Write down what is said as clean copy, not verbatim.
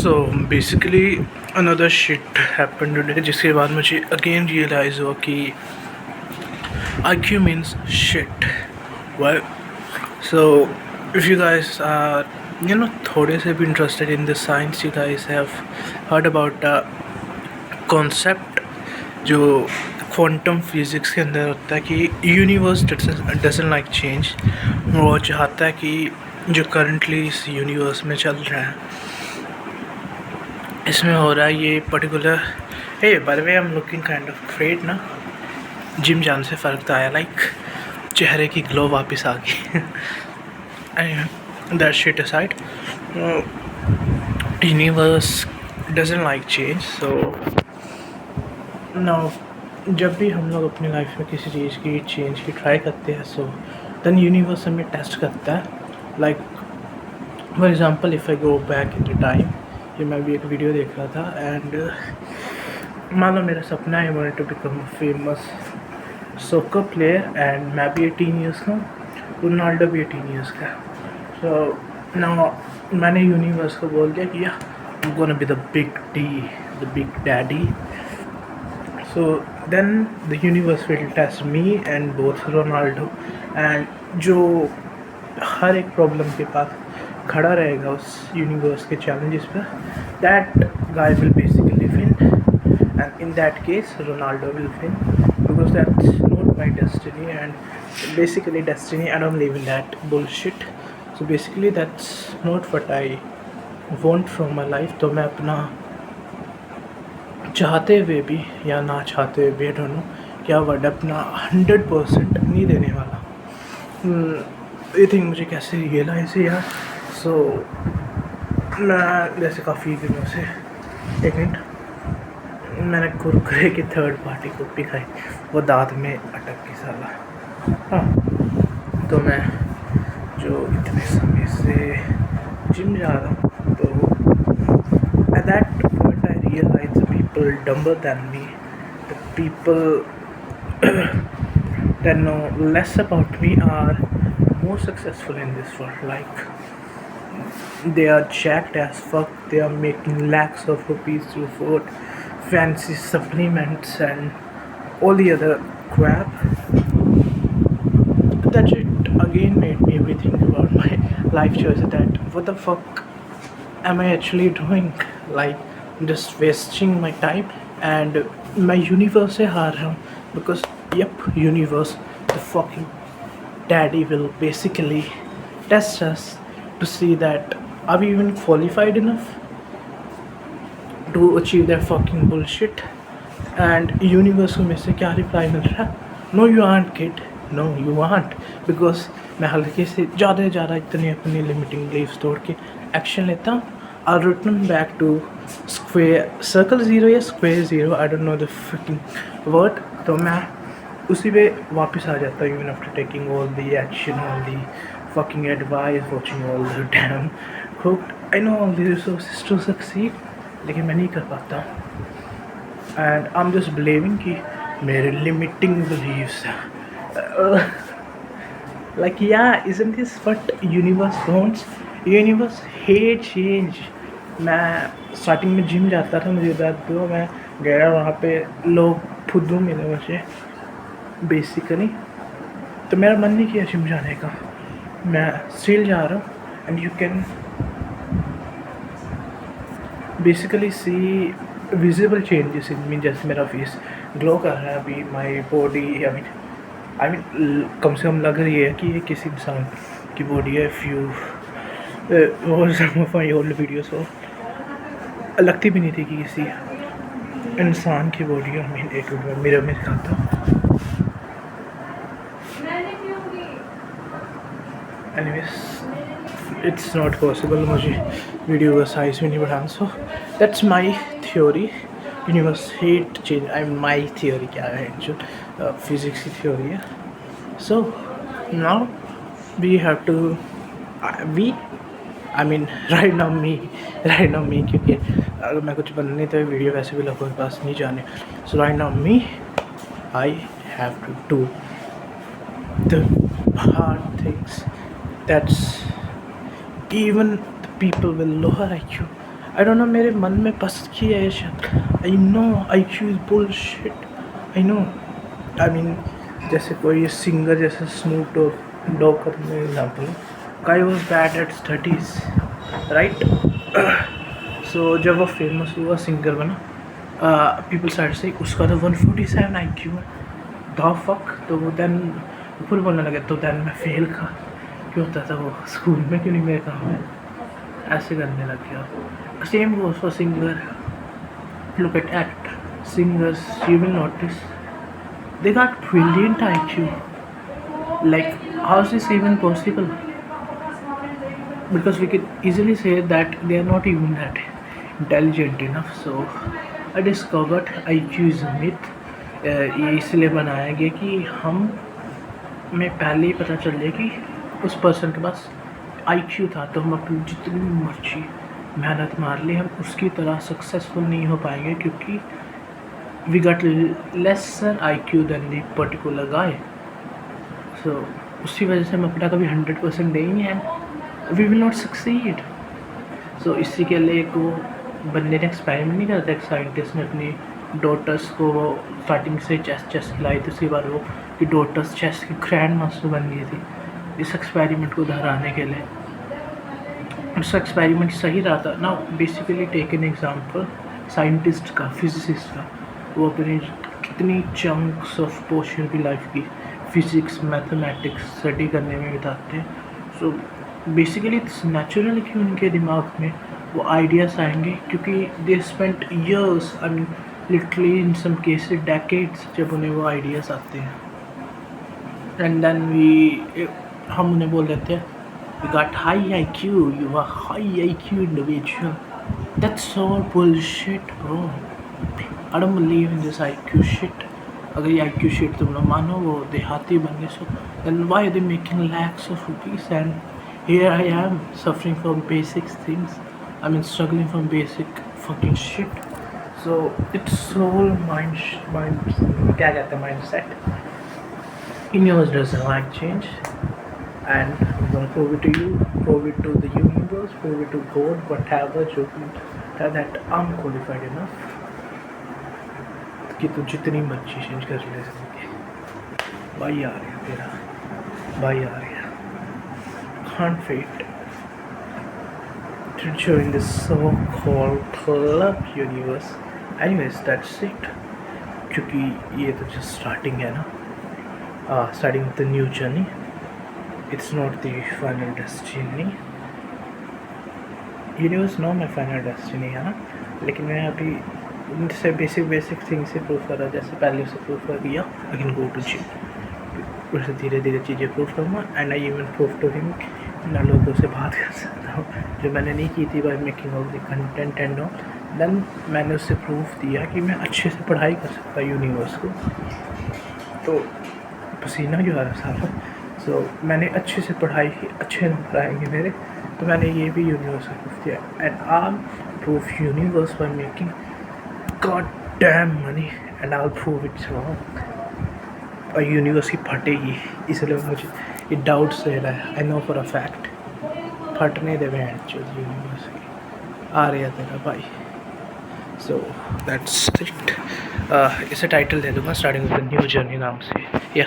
So basically another shit happened today, जिसके बाद मुझे अगेन रियलाइज़ हुआ कि IQ means shit. Well, so if you guys are थोड़े से भी interested in the science, you guys have heard about the concept जो quantum physics के अंदर होता है कि यूनिवर्स डजंट लाइक चेंज। वो चाहता है कि जो करंटली इस यूनिवर्स में चल रहा है, इसमें हो रहा है ये particular. Hey by the way, I am looking kind of great ना। जिम जान से फ़र्क तो आया, लाइक चेहरे की ग्लो वापस आ गई। That shit aside, universe doesn't like change. So now जब भी हम लोग अपनी लाइफ में किसी चीज़ की चेंज की ट्राई करते हैं, सो देन यूनिवर्स हमें टेस्ट करता है। Like for example, if I go back in the time, ये मैं भी एक वीडियो देख रहा था एंड मान लो मेरा सपना है, I want to become a famous soccer player and मैं भी 18 ईयर्स का, रोनाल्डो भी 18 ईयर्स का। सो नाउ मैंने यूनिवर्स को बोल दिया कि या I am gonna be the big daddy. So then the universe will test me and both Ronaldo, and जो हर एक प्रॉब्लम के पास खड़ा रहेगा उस यूनिवर्स के चैलेंजेस पर, that guy will basically win, and in that case Ronaldo will win because that's not my destiny, and basically destiny, I don't believe in that bullshit. So basically that's not what I want from my life. तो मैं अपना चाहते हुए भी या ना चाहते हुए भी दोनों क्या वर्ड अपना 100% नहीं देने वाला। ये थिंक मुझे कैसे रियलाइज़ है यार। सो मैं जैसे काफ़ी दिनों से, एक मिनट, मैंने कुरकुरे की थर्ड पार्टी कॉपी खाई, वो दांत में अटक गई साला। हाँ, तो मैं जो इतने समय से जिम जा रहा हूँ, तो at that point I realize people dumber than me, the people that know less about me are more successful in this world. Like, they are jacked as fuck, they are making lakhs of rupees to afford fancy supplements and all the other crap. That shit again made me rethink about my life choices, that what the fuck am I actually doing? Like, just wasting my time and my universe से हार रहा हूँ, because yep, universe, the fucking daddy will basically test us to see that are we even qualified enough to achieve their fucking bullshit. And universe को मेरे से क्या reply मिल रहा है? No you aren't kid, no you aren't, because मैं हल्के से ज़्यादा इतनी अपनी लिमिटिंग बिलीव्स तोड़ के एक्शन लेता हूँ। I'll return back to circle zero या square zero, I don't know the freaking word. तो मैं उसी पे वापस आ जाता हूँ, even after taking all the action, all the fucking advice, watching all the damn cooked. I know all the resources to succeed, लेकिन मैं नहीं कर पाता हूँ, and I'm just blaming कि मेरे limiting beliefs like, yeah, isn't this what universe wants? Universe hate change. मैं starting में जिम जाता था, मुझे याद दो, मैं गया वहाँ पे लोग फुद्दू मिले मुझे बेसिकली, तो मेरा मन नहीं किया जिम जाने का। मैं स्टिल जा रहा हूँ and you can basically see visible changes in me. जैसे मेरा फेस ग्लो कर रहा है अभी, माई बॉडी, आई मीन कम से कम लग रही है कि ये किसी इंसान की बॉडी है। फ्यू माई ओल्ड वीडियोस हो लगती भी नहीं थी कि किसी इंसान की बॉडी है। मैं एक मिरर में दिखाता हूँ। एनीवेज, इट्स नॉट पॉसिबल मुझे वीडियो का साइज़ भी नहीं बढ़ाना। So that's my theory, universe hate change. I my theory क्या है, जो फिज़िक्स की थ्योरी है। So now we have to we I mean right now me, क्योंकि अगर मैं कुछ बनने तो वीडियो वैसे भी लोगों के पास नहीं जाने। So right now me, I have to do the hard things that's even the people with lower IQ I don't know मेरे मन में बस की है ये शब्द। I know IQ is bullshit. I know, I mean जैसे कोई सिंगर जैसे स्नूप डॉग का तुमने example, guy was bad at studies, right. So जब वो फेमस हुआ सिंगर बना, पीपल साइड से उसका तो 147 IQ है, द फक। तो वो देन फिर बोलने लगे तो देन मैं फेल का क्यों होता था, वो स्कूल में क्यों नहीं मेरे काम है, ऐसे करने लग गया। Same goes for singer, look at act singers, you will notice they got brilliant IQ. Like, how is this even possible? Because we can easily say that they are not even that intelligent enough. So I discovered IQ is a myth. ये इसलिए बनाया गया कि हम में पहले ही पता चल जाए कि उस पर्सन के पास IQ था, तो हम अपनी जितनी मर्जी मेहनत मार ली, हम उसकी तरह सक्सेसफुल नहीं हो पाएंगे, क्योंकि we got lesser IQ then the particular guy. So उसी वजह से हम अपना कभी 100% देंगे and we will not succeed. So इसी के लिए एक वो बंदे ने एक्सपेरिमेंट नहीं करता, एक साइंटिस्ट ने अपनी डॉटर्स को वो स्टार्टिंग से चेस खिलाई थी, उसी बार वो कि डॉटर्स चेस की ग्रैंड मास्टर बन गई थी, इस एक्सपेरिमेंट को दोहराने के लिए। उस एक्सपेरिमेंट सही रहा था ना। Basically take an example scientist का, फिजिसिस्ट का, वो अपनी कितनी चंक्स ऑफ पोर्शन की लाइफ की फिजिक्स मैथमेटिक्स स्टडी करने में बिताते हैं। सो बेसिकली इट्स नेचुरल कि उनके दिमाग में वो आइडियाज़ आएंगे, क्योंकि they spent years, I mean literally in some cases decades, जब उन्हें वो आइडियाज़ आते हैं। एंड देन हम उन्हें बोल देते हैं you got high IQ, you are high IQ individual. That's all bullshit, bro. I don't believe in this IQ shit. अगर ये IQ shit तुम लोग मानो, वो देहाती बन गए, so then why are they making lakhs of rupees and here I am suffering from basic things. I mean struggling from basic fucking shit. So it's all mind क्या कहते हैं, mindset. Universe doesn't like change. And I'm gonna prove it to you, prove it to the universe, prove it to God, whatever, जो भी that I'm qualified enough कि तू जितनी मर्जी change कर ले सके। भाई आ रहा तेरा, भाई आ रहा, can't wait to join this so-called club universe. Anyways, that's it. क्योंकि ये तो just starting है ना, starting with the new journey. It's not the final destiny. Universe know my final destiny है ना, लेकिन मैं अभी उनसे बेसिक थिंग से प्रूव कर रहा, जैसे पहले उसे प्रूव कर दिया I can go to gym, उससे धीरे धीरे चीज़ें प्रूव करूँगा। And I even prove to him मैं लोगों से बात कर सकता हूँ, जो मैंने नहीं की थी by making of the content and all. Then मैंने उससे प्रूफ दिया कि मैं अच्छे से पढ़ाई कर सकता यूनिवर्स को, तो पसीना जो आ रहा सारा। सो मैंने अच्छे से पढ़ाई की, अच्छे नंबर आएंगे मेरे, तो मैंने ये भी यूनिवर्स को प्रूफ दिया। And I proof universe by making god damn money and I prove it's wrong. और यूनिवर्स की फटेगी, इसलिए मुझे ये डाउट्स दे रहा है। I know for a fact फटने दे यूनिवर्स की, आ रहा तेरा भाई। So that's it. इसे टाइटल दे दूँगा स्टार्टिंग विद न्यू जर्नी नाम से, या